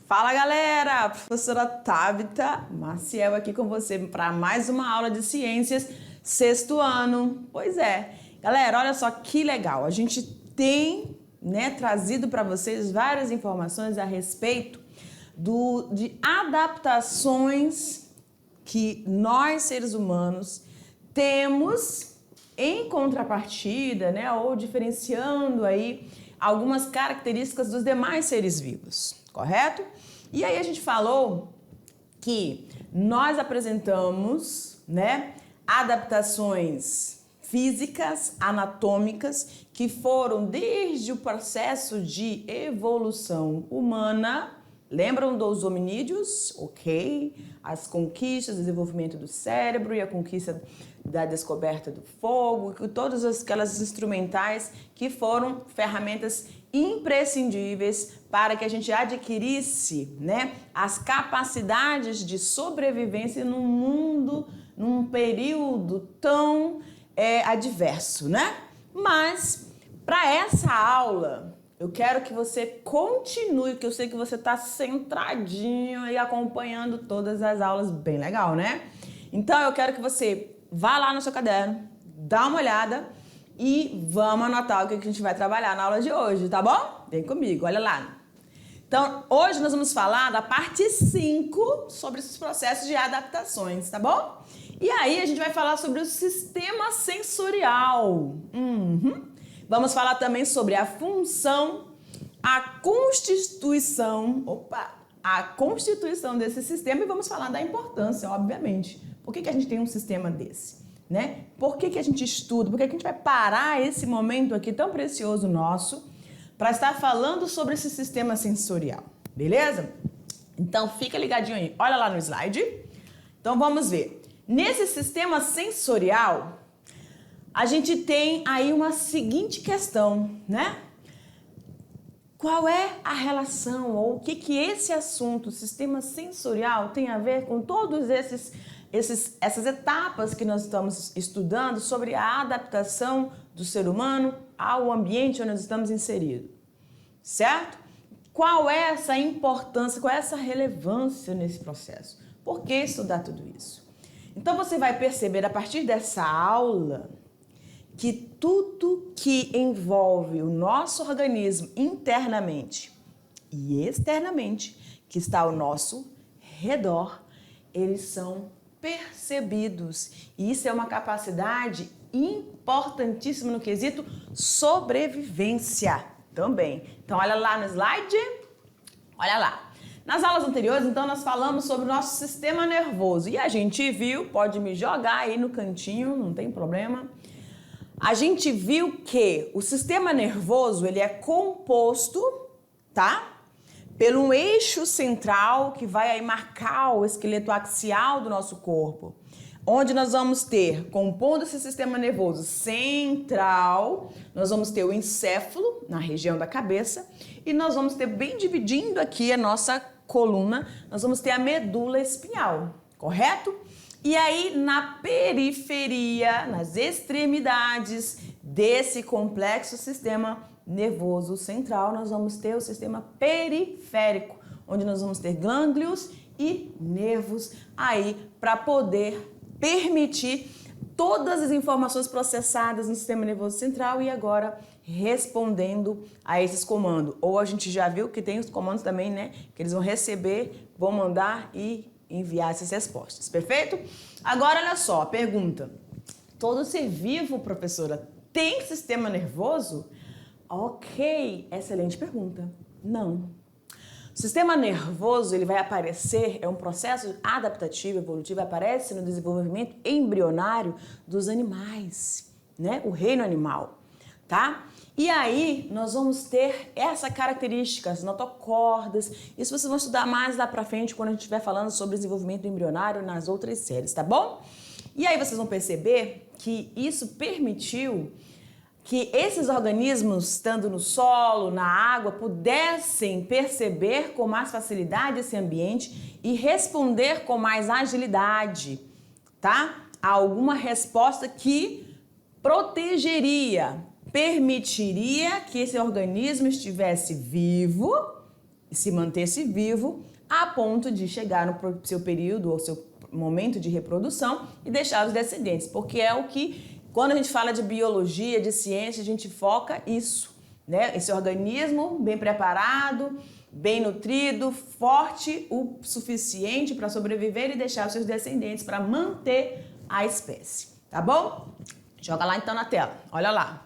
Fala galera, professora Tabita Maciel aqui com você para mais uma aula de ciências, sexto ano. Pois é, galera, olha só que legal, a gente tem trazido para vocês várias informações a respeito de adaptações que nós seres humanos temos em contrapartida, ou diferenciando aí algumas características dos demais seres vivos, correto? E aí a gente falou que nós apresentamos, adaptações físicas, anatômicas, que foram desde o processo de evolução humana. Lembram dos hominídeos? Ok. As conquistas, o desenvolvimento do cérebro e a conquista da descoberta do fogo, todas aquelas instrumentais que foram ferramentas imprescindíveis para que a gente adquirisse, as capacidades de sobrevivência num mundo, num período tão adverso, Mas, para essa aula, eu quero que você continue, que eu sei que você está centradinho e acompanhando todas as aulas, bem legal, Então, eu quero que você vá lá no seu caderno, dá uma olhada e vamos anotar o que a gente vai trabalhar na aula de hoje, tá bom? Vem comigo, olha lá. Então, hoje nós vamos falar da parte 5 sobre esses processos de adaptações, tá bom? E aí a gente vai falar sobre o sistema sensorial. Vamos falar também sobre a função, a constituição desse sistema e vamos falar da importância, obviamente. Por que a gente tem um sistema desse? Por que a gente estuda? Por que a gente vai parar esse momento aqui tão precioso nosso para estar falando sobre esse sistema sensorial, beleza? Então fica ligadinho aí, olha lá no slide. Então vamos ver. Nesse sistema sensorial, a gente tem aí uma seguinte questão, Qual é a relação ou o que esse assunto, o sistema sensorial, tem a ver com todos essas etapas que nós estamos estudando sobre a adaptação do ser humano ao ambiente onde nós estamos inseridos, certo? Qual é essa importância, qual é essa relevância nesse processo? Por que estudar tudo isso? Então você vai perceber a partir dessa aula que tudo que envolve o nosso organismo internamente e externamente, que está ao nosso redor, eles são percebidos. E isso é uma capacidade importantíssima no quesito sobrevivência também. Então, olha lá no slide. Olha lá. Nas aulas anteriores, então, nós falamos sobre o nosso sistema nervoso. E a gente viu, pode me jogar aí no cantinho, não tem problema. A gente viu que o sistema nervoso, ele é composto, pelo eixo central que vai aí marcar o esqueleto axial do nosso corpo, onde nós vamos ter, compondo esse sistema nervoso central, nós vamos ter o encéfalo na região da cabeça e nós vamos ter, bem dividindo aqui a nossa coluna, nós vamos ter a medula espinhal, correto? E aí, na periferia, nas extremidades desse complexo sistema nervoso central, nós vamos ter o sistema periférico, onde nós vamos ter glândulos e nervos aí para poder permitir todas as informações processadas no sistema nervoso central e agora respondendo a esses comandos. Ou a gente já viu que tem os comandos também, que eles vão receber, vão mandar e enviar essas respostas, perfeito? Agora, olha só, a pergunta. Todo ser vivo, professora, tem sistema nervoso? Ok, excelente pergunta. Não. O sistema nervoso, ele vai aparecer, é um processo adaptativo, evolutivo, aparece no desenvolvimento embrionário dos animais, o reino animal, E aí, nós vamos ter essa característica, as notocordas. Isso vocês vão estudar mais lá pra frente, quando a gente estiver falando sobre desenvolvimento embrionário nas outras séries, tá bom? E aí vocês vão perceber que isso permitiu que esses organismos, estando no solo, na água, pudessem perceber com mais facilidade esse ambiente e responder com mais agilidade, a alguma resposta que protegeria, permitiria que esse organismo estivesse vivo se manter-se vivo a ponto de chegar no seu período ou seu momento de reprodução e deixar os descendentes, porque é o que, quando a gente fala de biologia, de ciência, a gente foca isso, né? Esse organismo bem preparado, bem nutrido, forte o suficiente para sobreviver e deixar os seus descendentes para manter a espécie, tá bom? Joga lá então na tela, olha lá.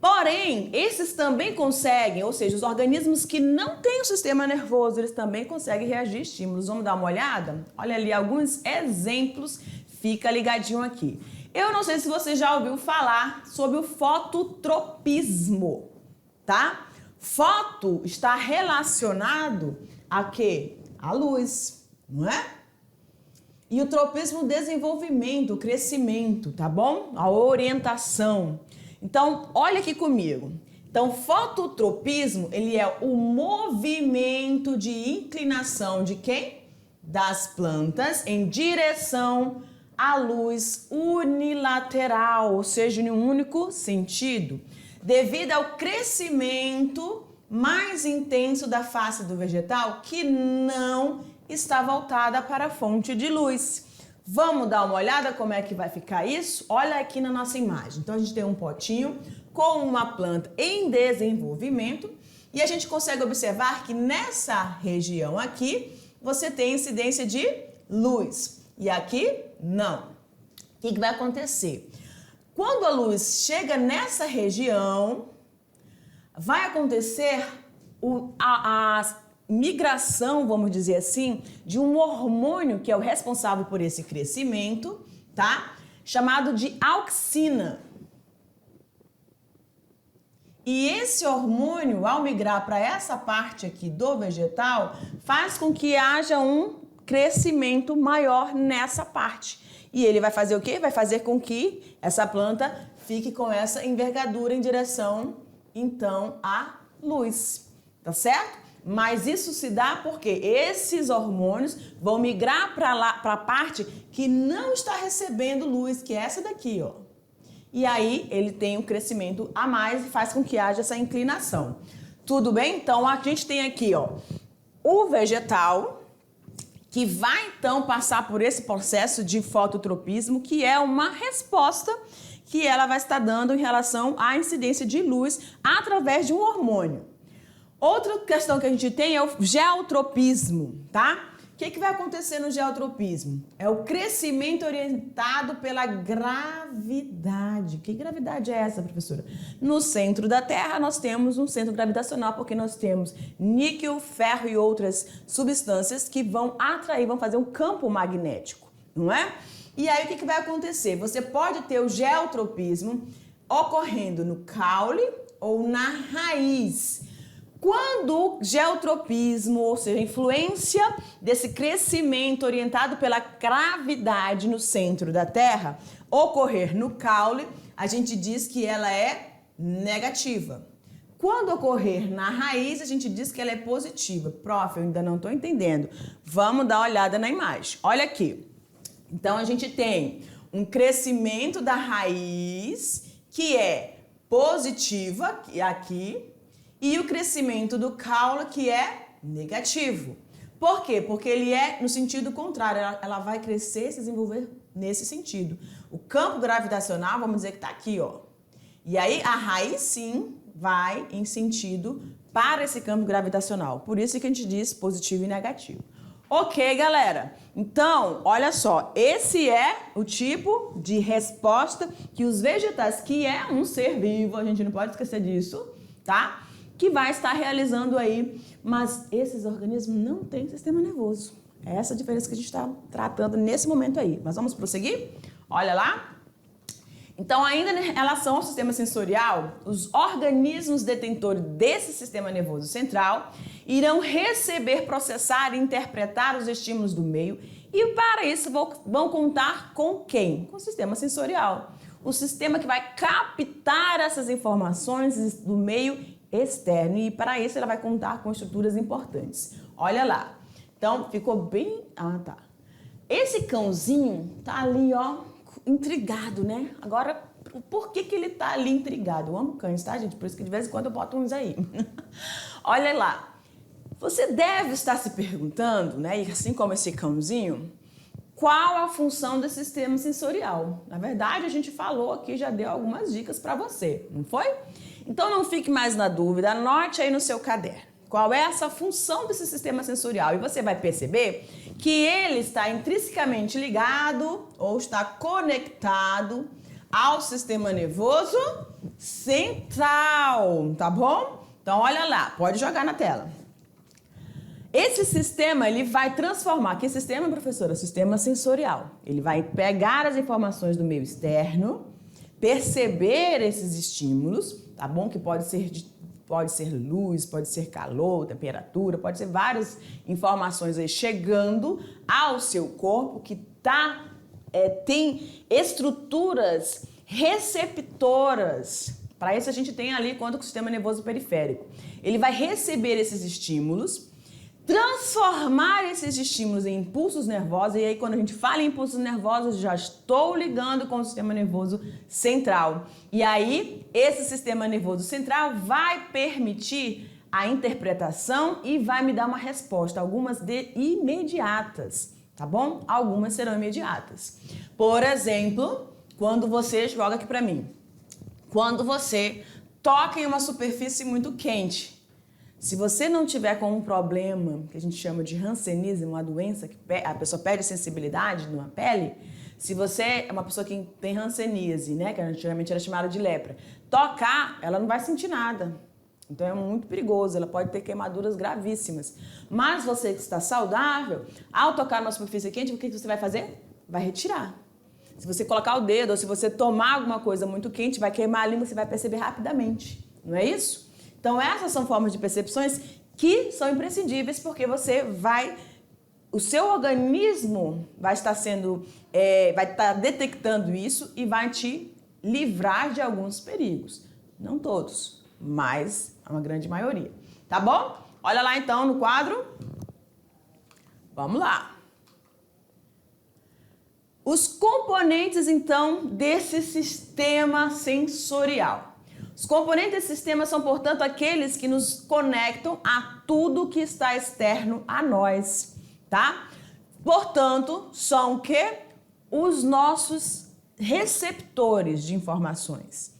Porém, esses também conseguem, ou seja, os organismos que não têm o sistema nervoso, eles também conseguem reagir a estímulos. Vamos dar uma olhada? Olha ali alguns exemplos, fica ligadinho aqui. Eu não sei se você já ouviu falar sobre o fototropismo, tá? Foto está relacionado a quê? A luz, não é? E o tropismo, o desenvolvimento, o crescimento, tá bom? A orientação. Então, olha aqui comigo. Então, fototropismo, ele é o movimento de inclinação de quem? Das plantas em direção à luz unilateral, ou seja, em um único sentido, devido ao crescimento mais intenso da face do vegetal que não está voltada para a fonte de luz. Vamos dar uma olhada como é que vai ficar isso? Olha aqui na nossa imagem. Então, a gente tem um potinho com uma planta em desenvolvimento e a gente consegue observar que nessa região aqui você tem incidência de luz e aqui não. O que vai acontecer? Quando a luz chega nessa região, vai acontecer a migração, vamos dizer assim, de um hormônio que é o responsável por esse crescimento, tá? Chamado de auxina. E esse hormônio, ao migrar para essa parte aqui do vegetal, faz com que haja um crescimento maior nessa parte. E ele vai fazer o quê? Vai fazer com que essa planta fique com essa envergadura em direção, então, à luz. Tá certo? Mas isso se dá porque esses hormônios vão migrar para a parte que não está recebendo luz, que é essa daqui, ó. E aí ele tem um crescimento a mais e faz com que haja essa inclinação. Tudo bem? Então a gente tem aqui, ó, o vegetal que vai então passar por esse processo de fototropismo, que é uma resposta que ela vai estar dando em relação à incidência de luz através de um hormônio. Outra questão que a gente tem é o geotropismo, tá? O que vai acontecer no geotropismo? É o crescimento orientado pela gravidade. Que gravidade é essa, professora? No centro da Terra nós temos um centro gravitacional porque nós temos níquel, ferro e outras substâncias que vão atrair, vão fazer um campo magnético, não é? E aí o que vai acontecer? Você pode ter o geotropismo ocorrendo no caule ou na raiz. Quando o geotropismo, ou seja, a influência desse crescimento orientado pela gravidade no centro da Terra, ocorrer no caule, a gente diz que ela é negativa. Quando ocorrer na raiz, a gente diz que ela é positiva. Prof, eu ainda não estou entendendo. Vamos dar uma olhada na imagem. Olha aqui. Então, a gente tem um crescimento da raiz, que é positiva, aqui, e o crescimento do caule, que é negativo. Por quê? Porque ele é no sentido contrário, ela vai crescer e se desenvolver nesse sentido. O campo gravitacional, vamos dizer que está aqui, ó. E aí a raiz sim vai em sentido para esse campo gravitacional. Por isso que a gente diz positivo e negativo. Ok, galera? Então, olha só, esse é o tipo de resposta que os vegetais, que é um ser vivo, a gente não pode esquecer disso, tá? Que vai estar realizando aí, mas esses organismos não têm sistema nervoso. É essa a diferença que a gente está tratando nesse momento aí. Mas vamos prosseguir? Olha lá. Então, ainda em relação ao sistema sensorial, os organismos detentores desse sistema nervoso central irão receber, processar e interpretar os estímulos do meio e para isso vão contar com quem? Com o sistema sensorial. O sistema que vai captar essas informações do meio externo e para isso ela vai contar com estruturas importantes. Olha lá. Então, ficou bem... Ah, tá. Esse cãozinho tá ali, ó, intrigado, né? Agora, por que ele tá ali intrigado? Eu amo cães, tá, gente? Por isso que de vez em quando eu boto uns aí. Olha lá. Você deve estar se perguntando, né, e assim como esse cãozinho, qual a função desse sistema sensorial? Na verdade, a gente falou aqui, já deu algumas dicas para você, não foi? Então não fique mais na dúvida, anote aí no seu caderno. Qual é essa função desse sistema sensorial? E você vai perceber que ele está intrinsecamente ligado ou está conectado ao sistema nervoso central, tá bom? Então olha lá, pode jogar na tela. Esse sistema, ele vai transformar, que sistema, professora? Sistema sensorial. Ele vai pegar as informações do meio externo, perceber esses estímulos, tá bom? Que pode ser luz, pode ser calor, temperatura, pode ser várias informações aí chegando ao seu corpo que tem estruturas receptoras. Para isso a gente tem ali quanto o sistema nervoso periférico. Ele vai receber esses estímulos, transformar esses estímulos em impulsos nervosos, e aí quando a gente fala em impulsos nervosos, já estou ligando com o sistema nervoso central. E aí, esse sistema nervoso central vai permitir a interpretação e vai me dar uma resposta, algumas imediatas, tá bom? Algumas serão imediatas. Por exemplo, quando você joga aqui para mim, quando você toca em uma superfície muito quente, se você não tiver com um problema que a gente chama de hanseníase, uma doença que a pessoa perde sensibilidade na pele, se você é uma pessoa que tem hanseníase, né, que antigamente era chamada de lepra, tocar, ela não vai sentir nada. Então é muito perigoso, ela pode ter queimaduras gravíssimas. Mas você que está saudável, ao tocar numa superfície quente, o que você vai fazer? Vai retirar. Se você colocar o dedo ou se você tomar alguma coisa muito quente, vai queimar a língua, você vai perceber rapidamente. Não é isso? Então essas são formas de percepções que são imprescindíveis porque o seu organismo vai estar detectando isso e vai te livrar de alguns perigos. Não todos, mas uma grande maioria. Tá bom? Olha lá então no quadro. Vamos lá. Os componentes então desse sistema sensorial. Os componentes desse sistema são, portanto, aqueles que nos conectam a tudo que está externo a nós, tá? Portanto, são o quê? Os nossos receptores de informações.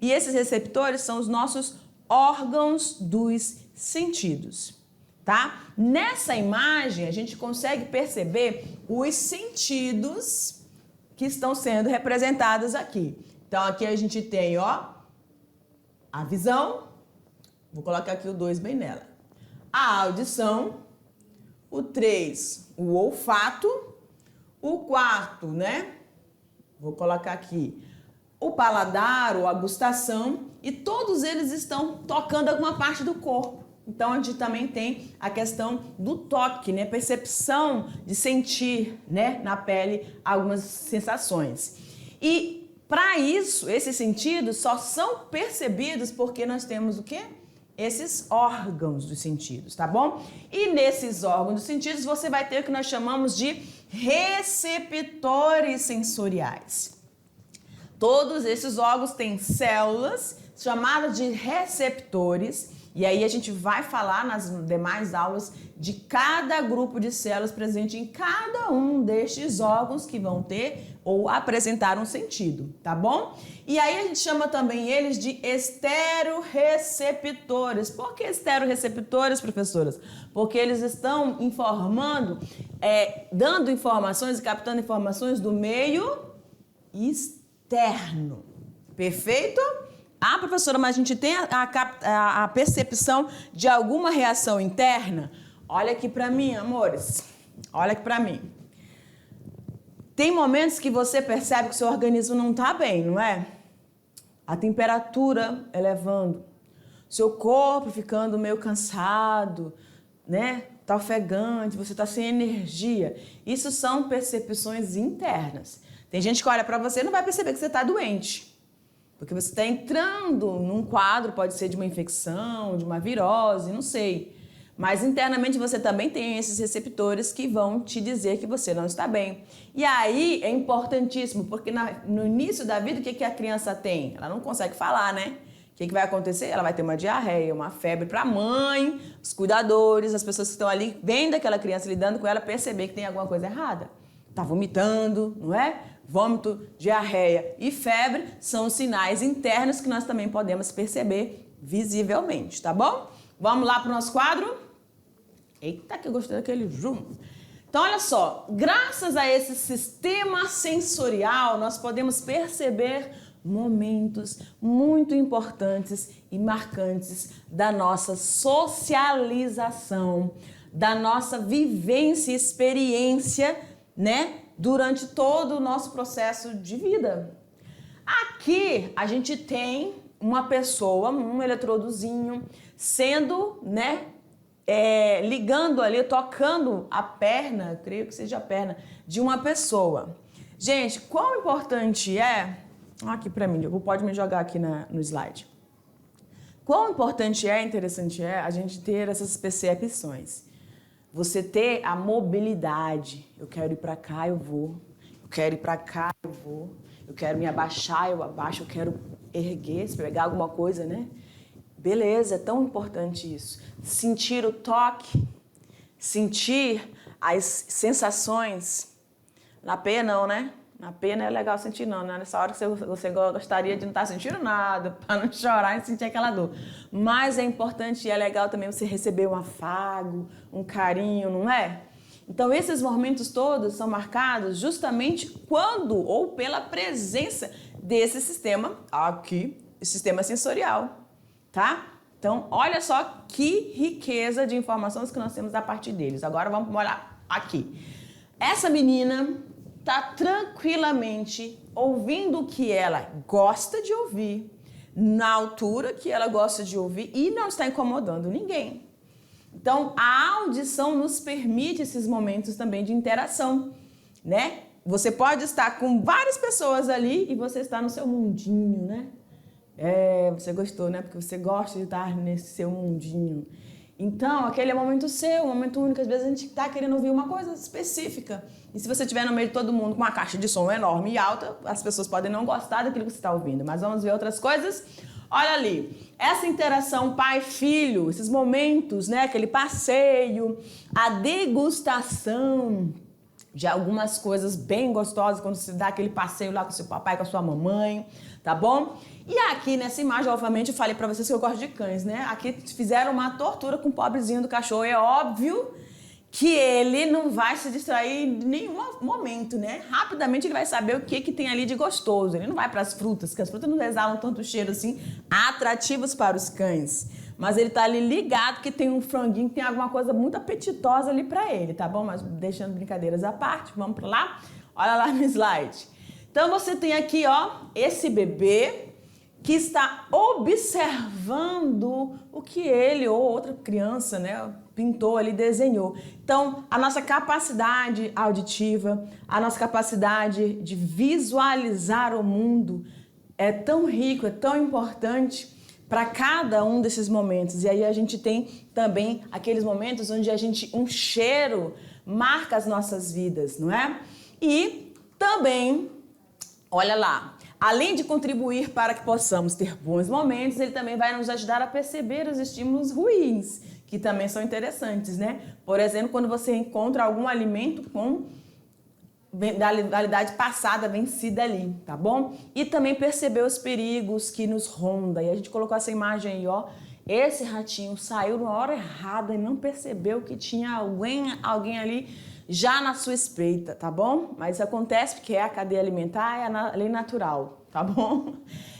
E esses receptores são os nossos órgãos dos sentidos, tá? Nessa imagem, a gente consegue perceber os sentidos que estão sendo representados aqui. Então, aqui a gente tem, ó, a visão, vou colocar aqui o 2 bem nela. A audição, o 3, o olfato, o 4, né? Vou colocar aqui o paladar ou a gustação, e todos eles estão tocando alguma parte do corpo. Então a gente também tem a questão do toque, né? Percepção de sentir, né, na pele algumas sensações. E para isso, esses sentidos só são percebidos porque nós temos o quê? Esses órgãos dos sentidos, tá bom? E nesses órgãos dos sentidos você vai ter o que nós chamamos de receptores sensoriais. Todos esses órgãos têm células chamadas de receptores, e aí a gente vai falar nas demais aulas de cada grupo de células presente em cada um destes órgãos que vão ter ou apresentar um sentido, tá bom? E aí a gente chama também eles de esteroreceptores. Por que esteroreceptores, professoras? Porque eles estão informando, dando informações e captando informações do meio externo. Perfeito? Ah, professora, mas a gente tem a percepção de alguma reação interna? Olha aqui pra mim, amores. Olha aqui pra mim. Tem momentos que você percebe que o seu organismo não tá bem, não é? A temperatura elevando, seu corpo ficando meio cansado, né? Tá ofegante, você tá sem energia. Isso são percepções internas. Tem gente que olha pra você e não vai perceber que você tá doente. Porque você está entrando num quadro, pode ser de uma infecção, de uma virose, não sei. Mas internamente você também tem esses receptores que vão te dizer que você não está bem. E aí é importantíssimo, porque no início da vida, o que a criança tem? Ela não consegue falar, né? que vai acontecer? Ela vai ter uma diarreia, uma febre para a mãe, os cuidadores, as pessoas que estão ali, vendo aquela criança lidando com ela, perceber que tem alguma coisa errada. Tá vomitando, não é? Vômito, diarreia e febre são os sinais internos que nós também podemos perceber visivelmente, tá bom? Vamos lá para o nosso quadro? Eita, que eu gostei daquele zoom. Então, olha só, graças a esse sistema sensorial, nós podemos perceber momentos muito importantes e marcantes da nossa socialização, da nossa vivência e experiência, né, durante todo o nosso processo de vida. Aqui a gente tem uma pessoa, um eletrodozinho, sendo, né, ligando ali, tocando a perna, creio que seja a perna, de uma pessoa. Gente, quão importante é... Aqui para mim, pode me jogar aqui no slide. Quão importante interessante é a gente ter essas percepções. Você ter a mobilidade. Eu quero ir para cá, eu vou. Eu quero ir para cá, eu vou. Eu quero me abaixar, eu abaixo. Eu quero erguer, se pegar alguma coisa, né? Beleza, é tão importante isso. Sentir o toque, sentir as sensações. Na P não, né? Na P não é legal sentir não, né? Nessa hora que você gostaria de não estar sentindo nada, para não chorar e sentir aquela dor. Mas é importante e é legal também você receber um afago, um carinho, não é? Então esses momentos todos são marcados justamente quando ou pela presença desse sistema aqui, sistema sensorial, tá? Então olha só que riqueza de informações que nós temos a partir deles. Agora vamos olhar aqui. Essa menina tá tranquilamente ouvindo o que ela gosta de ouvir, na altura que ela gosta de ouvir e não está incomodando ninguém. Então, a audição nos permite esses momentos também de interação, né? Você pode estar com várias pessoas ali e você está no seu mundinho, né? Você gostou, né? Porque você gosta de estar nesse seu mundinho. Então, aquele é o momento seu, um momento único. Às vezes a gente está querendo ouvir uma coisa específica. E se você estiver no meio de todo mundo com uma caixa de som enorme e alta, as pessoas podem não gostar daquilo que você está ouvindo. Mas vamos ver outras coisas. Olha ali, essa interação pai-filho, esses momentos, né? Aquele passeio, a degustação de algumas coisas bem gostosas quando você dá aquele passeio lá com seu papai, com a sua mamãe, tá bom? E aqui nessa imagem, obviamente, eu falei pra vocês que eu gosto de cães, né? Aqui fizeram uma tortura com o pobrezinho do cachorro. É óbvio que ele não vai se distrair em nenhum momento, né? Rapidamente ele vai saber o que tem ali de gostoso. Ele não vai para as frutas, porque as frutas não exalam tanto cheiro assim, atrativos para os cães. Mas ele tá ali ligado que tem um franguinho, que tem alguma coisa muito apetitosa ali para ele, tá bom? Mas deixando brincadeiras à parte, vamos para lá? Olha lá no slide. Então você tem aqui, ó, esse bebê que está observando o que ele ou outra criança, né, pintou ali, desenhou. Então, a nossa capacidade auditiva, a nossa capacidade de visualizar o mundo é tão rico, é tão importante para cada um desses momentos. E aí a gente tem também aqueles momentos onde um cheiro marca as nossas vidas, não é? E também, olha lá, além de contribuir para que possamos ter bons momentos, ele também vai nos ajudar a perceber os estímulos ruins, que também são interessantes, né? Por exemplo, quando você encontra algum alimento com validade passada, vencida ali, tá bom? E também perceber os perigos que nos rondam. E a gente colocou essa imagem aí, ó. Esse ratinho saiu na hora errada e não percebeu que tinha alguém ali já na sua espreita, tá bom? Mas isso acontece porque é a cadeia alimentar, é a lei natural, tá bom?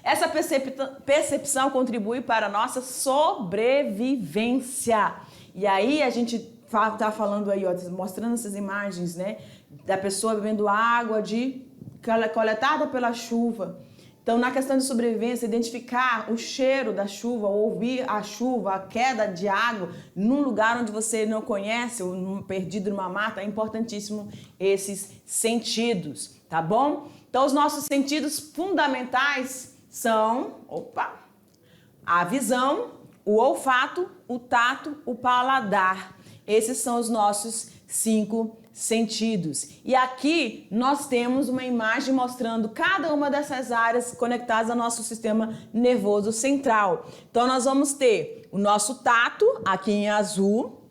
Essa percepção contribui para a nossa sobrevivência. E aí a gente tá falando aí, ó, mostrando essas imagens, né? Da pessoa bebendo água coletada pela chuva. Então, na questão de sobrevivência, identificar o cheiro da chuva, ouvir a chuva, a queda de água num lugar onde você não conhece, ou perdido numa mata, é importantíssimo esses sentidos, tá bom? Então, os nossos sentidos fundamentais são, a visão, o olfato, o tato, o paladar. Esses são os nossos 5 sentidos. E aqui nós temos uma imagem mostrando cada uma dessas áreas conectadas ao nosso sistema nervoso central. Então nós vamos ter o nosso tato, aqui em azul,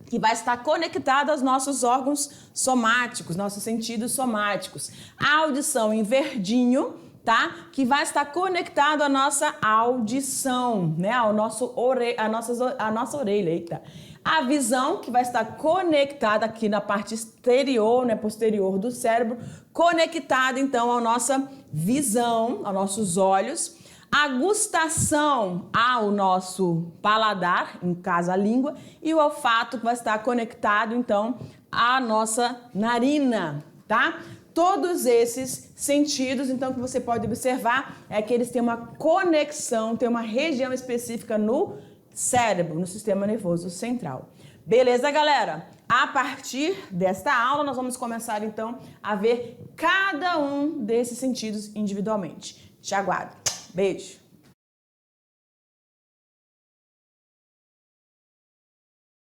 que vai estar conectado aos nossos órgãos somáticos, nossos sentidos somáticos. A audição em verdinho, tá? Que vai estar conectado à nossa audição, né? A nossa orelha, eita. A visão, que vai estar conectada aqui na parte exterior, né, posterior do cérebro, conectada então à nossa visão, aos nossos olhos. A gustação ao nosso paladar, em caso a língua, e o olfato, que vai estar conectado então à nossa narina, tá? Todos esses sentidos, então, que você pode observar é que eles têm uma conexão, tem uma região específica no cérebro, no sistema nervoso central. Beleza, galera? A partir desta aula, nós vamos começar, então, a ver cada um desses sentidos individualmente. Te aguardo. Beijo!